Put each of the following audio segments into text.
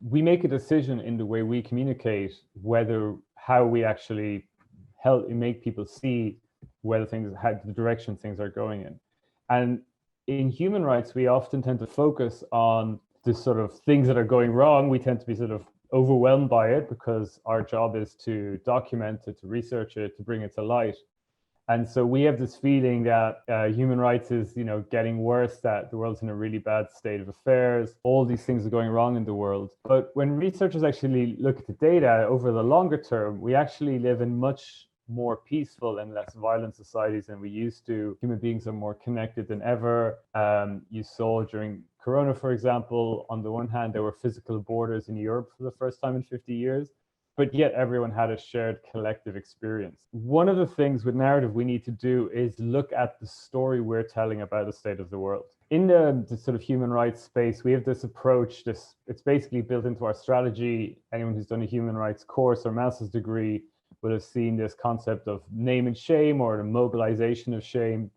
we make a decision in the way we communicate how we actually help make people see whether things how the direction things are going in. And in human rights, we often tend to focus on the sort of things that are going wrong. We tend to be sort of overwhelmed by it because our job is to document it, to research it, to bring it to light. And so we have this feeling that human rights is, getting worse, that the world's in a really bad state of affairs. All these things are going wrong in the world. But when researchers actually look at the data over the longer term, we actually live in much more peaceful and less violent societies than we used to. Human beings are more connected than ever. You saw during Corona, for example, on the one hand, there were physical borders in Europe for the first time in 50 years. But yet everyone had a shared collective experience. One of the things with narrative we need to do is look at the story we're telling about the state of the world. In the sort of human rights space, we have this approach, it's basically built into our strategy. Anyone who's done a human rights course or master's degree will have seen this concept of name and shame, or the mobilization of shame.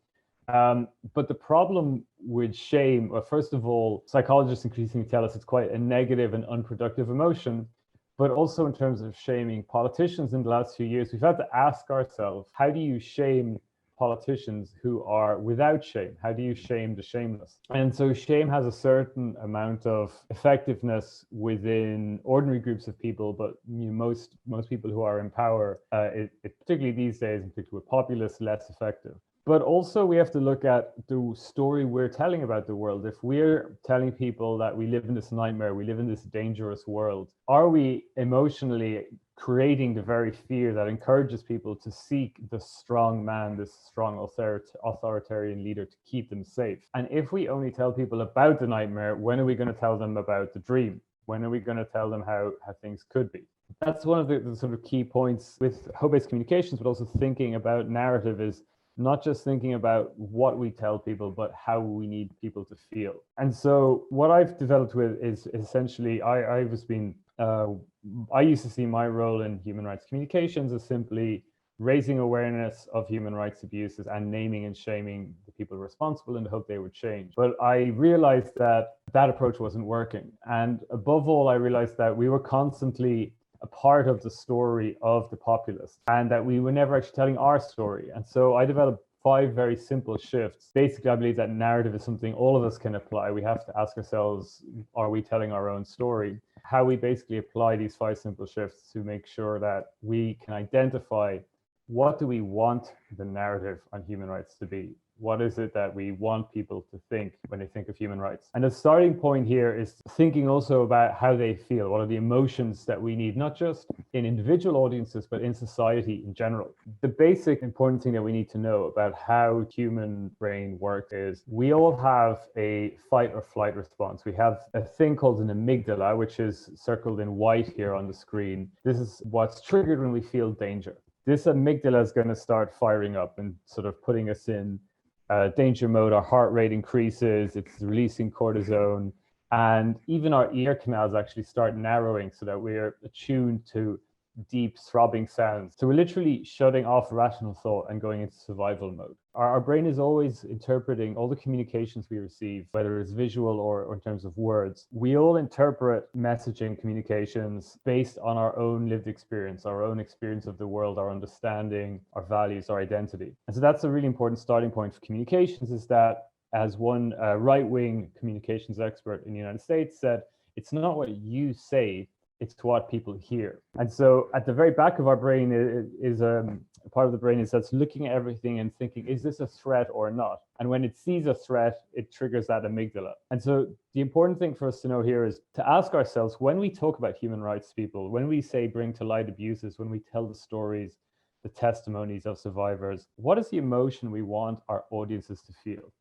But the problem with shame, well, first of all, psychologists increasingly tell us it's quite a negative and unproductive emotion. But also in terms of shaming politicians in the last few years, we've had to ask ourselves, how do you shame politicians who are without shame? How do you shame the shameless? And so shame has a certain amount of effectiveness within ordinary groups of people, but most people who are in power, particularly these days, in particular with populists, less effective. But also we have to look at the story we're telling about the world. If we're telling people that we live in this nightmare, we live in this dangerous world, are we emotionally creating the very fear that encourages people to seek the strong man, this strong authoritarian leader to keep them safe? And if we only tell people about the nightmare, when are we going to tell them about the dream? When are we going to tell them how things could be? That's one of the sort of key points with hope-based communications, but also thinking about narrative is not just thinking about what we tell people, but how we need people to feel. And so what I've developed with is essentially, I used to see my role in human rights communications as simply raising awareness of human rights abuses and naming and shaming the people responsible in the hope they would change. But I realized that approach wasn't working. And above all, I realized that we were constantly a part of the story of the populace, and that we were never actually telling our story. And so I developed 5 very simple shifts. Basically, I believe that narrative is something all of us can apply. We have to ask ourselves, are we telling our own story? How we basically apply these 5 simple shifts to make sure that we can identify, what do we want the narrative on human rights to be? What is it that we want people to think when they think of human rights? And the starting point here is thinking also about how they feel. What are the emotions that we need, not just in individual audiences, but in society in general? The basic important thing that we need to know about how human brain works is we all have a fight or flight response. We have a thing called an amygdala, which is circled in white here on the screen. This is what's triggered when we feel danger. This amygdala is going to start firing up and sort of putting us in danger mode. Our heart rate increases, it's releasing cortisone, and even our ear canals actually start narrowing so that we're attuned to deep throbbing sounds. So we're literally shutting off rational thought and going into survival mode. Our brain is always interpreting all the communications we receive, whether it's visual or in terms of words. We all interpret messaging communications based on our own lived experience, our own experience of the world, our understanding, our values, our identity. And so that's a really important starting point for communications, is that, as one right-wing communications expert in the United States said, it's not what you say, it's what people hear. And so at the very back of our brain is a part of the brain that's looking at everything and thinking, is this a threat or not? And when it sees a threat, it triggers that amygdala. And so the important thing for us to know here is to ask ourselves, when we talk about human rights people, when we say bring to light abuses, when we tell the stories, the testimonies of survivors, what is the emotion we want our audiences to feel?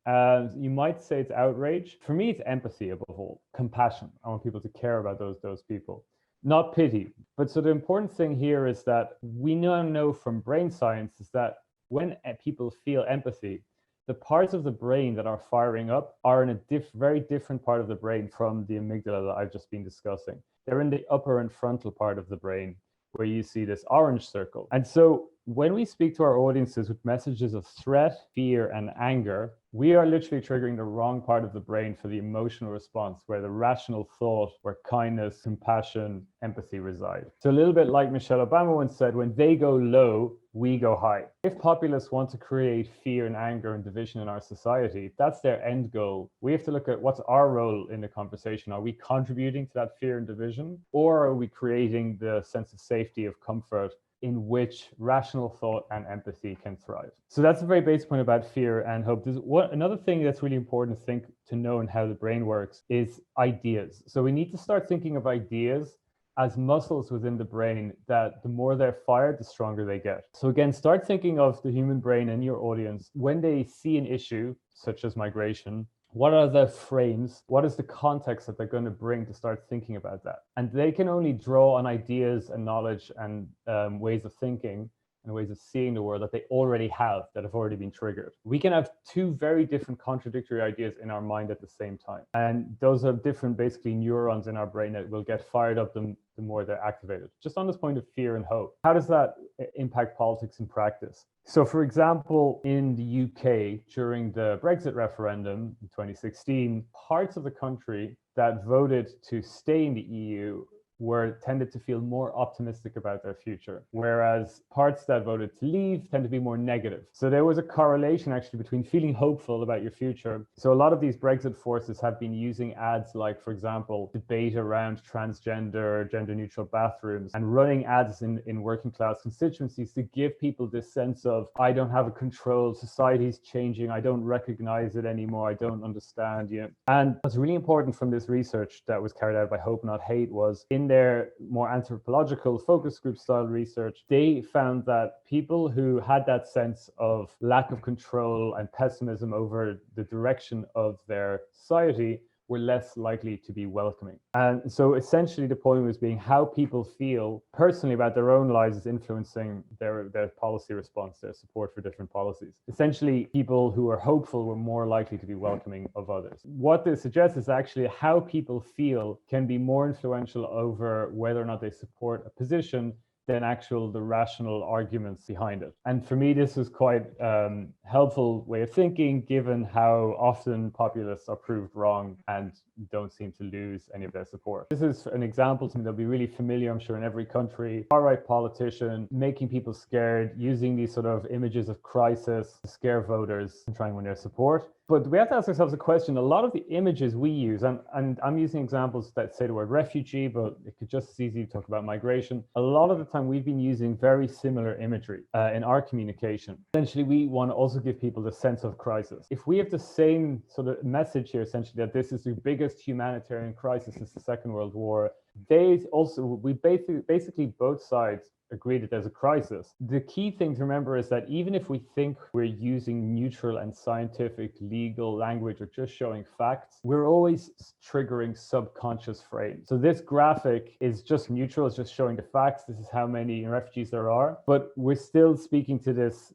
You might say it's outrage. For me, it's empathy above all, compassion. I want people to care about those people. Not pity. But so the important thing here is that we now know from brain science is that when people feel empathy, the parts of the brain that are firing up are in a very different part of the brain from the amygdala that I've just been discussing. They're in the upper and frontal part of the brain, where you see this orange circle. And so when we speak to our audiences with messages of threat, fear, and anger, we are literally triggering the wrong part of the brain for the emotional response, where the rational thought, where kindness, compassion, empathy reside. So a little bit like Michelle Obama once said, when they go low, we go high. If populists want to create fear and anger and division in our society, if that's their end goal, we have to look at what's our role in the conversation. Are we contributing to that fear and division, or are we creating the sense of safety, of comfort, in which rational thought and empathy can thrive? So that's a very basic point about fear and hope. Another thing that's really important to know in how the brain works is ideas. So we need to start thinking of ideas as muscles within the brain, that the more they're fired, the stronger they get. So again, start thinking of the human brain and your audience when they see an issue such as migration. What are the frames? What is the context that they're going to bring to start thinking about that? And they can only draw on ideas and knowledge and ways of thinking and ways of seeing the world that they already have, that have already been triggered. We can have two very different contradictory ideas in our mind at the same time. And those are different, basically, neurons in our brain that will get fired up the more they're activated. Just on this point of fear and hope, how does that impact politics in practice? So, for example, in the UK, during the Brexit referendum in 2016, parts of the country that voted to stay in the EU tended to feel more optimistic about their future, whereas parts that voted to leave tend to be more negative. So there was a correlation actually between feeling hopeful about your future. So a lot of these Brexit forces have been using ads like, for example, debate around transgender, gender neutral bathrooms, and running ads in working class constituencies to give people this sense of, I don't have a control, society's changing, I don't recognize it anymore, I don't understand you. And what's really important from this research that was carried out by Hope Not Hate was, in their more anthropological focus group style research, they found that people who had that sense of lack of control and pessimism over the direction of their society were less likely to be welcoming. And so essentially the point was being how people feel personally about their own lives is influencing their policy response, their support for different policies. Essentially, people who are hopeful were more likely to be welcoming of others. What this suggests is actually how people feel can be more influential over whether or not they support a position than the rational arguments behind it. And for me, this was quite helpful way of thinking, given how often populists are proved wrong and don't seem to lose any of their support. This is an example to me that'll be really familiar, I'm sure, in every country. Far-right politician making people scared, using these sort of images of crisis to scare voters and try and win their support. But we have to ask ourselves a question. A lot of the images we use, and I'm using examples that say the word refugee, but it could just as easily talk about migration. A lot of the time we've been using very similar imagery in our communication. Essentially, we want to also give people the sense of crisis. If we have the same sort of message here, essentially, that this is the biggest humanitarian crisis since the Second World War, we basically both sides agree that there's a crisis. The key thing to remember is that even if we think we're using neutral and scientific legal language or just showing facts, we're always triggering subconscious frames. So this graphic is just neutral, it's just showing the facts. This is how many refugees there are, but we're still speaking to this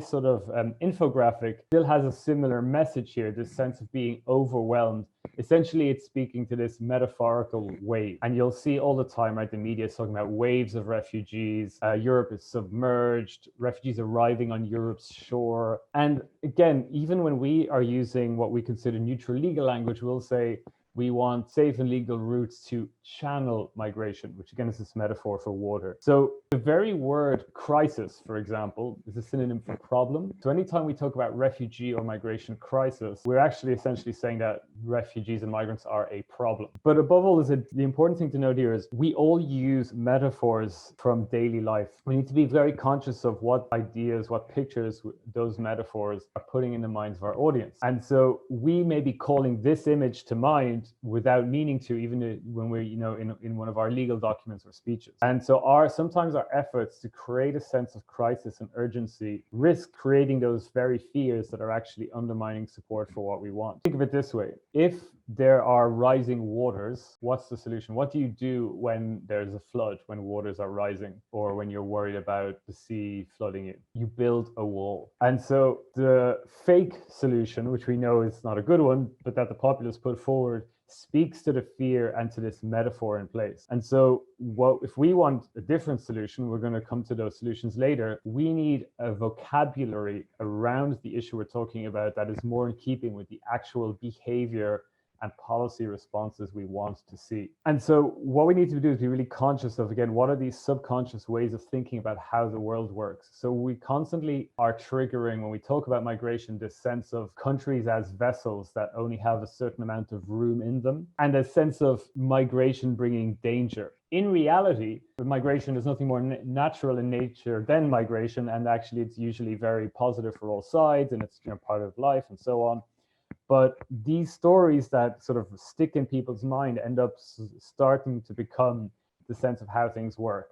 sort of infographic still has a similar message here, this sense of being overwhelmed. Essentially, it's speaking to this metaphorical wave. And you'll see all the time, right, the media is talking about waves of refugees. Europe is submerged, refugees arriving on Europe's shore. And again, even when we are using what we consider neutral legal language, we'll say, we want safe and legal routes to channel migration, which again is this metaphor for water. So the very word crisis, for example, is a synonym for problem. So anytime we talk about refugee or migration crisis, we're actually essentially saying that refugees and migrants are a problem. But above all, the important thing to note here is we all use metaphors from daily life. We need to be very conscious of what ideas, what pictures those metaphors are putting in the minds of our audience. And so we may be calling this image to mind without meaning to, even when we're in one of our legal documents or speeches. And so sometimes our efforts to create a sense of crisis and urgency risk creating those very fears that are actually undermining support for what we want. Think of it this way: if there are rising waters, what's the solution? What do you do when there's a flood, when waters are rising, or when you're worried about the sea flooding you? You build a wall. And so the fake solution, which we know is not a good one, but that the populists put forward, speaks to the fear and to this metaphor in place. And so if we want a different solution, we're going to come to those solutions later. We need a vocabulary around the issue we're talking about that is more in keeping with the actual behavior and policy responses we want to see. And so what we need to do is be really conscious of, again, what are these subconscious ways of thinking about how the world works? So we constantly are triggering, when we talk about migration, this sense of countries as vessels that only have a certain amount of room in them, and a sense of migration bringing danger. In reality, migration is nothing more natural in nature than migration, and actually it's usually very positive for all sides, and it's part of life and so on. But these stories that sort of stick in people's mind end up starting to become the sense of how things work.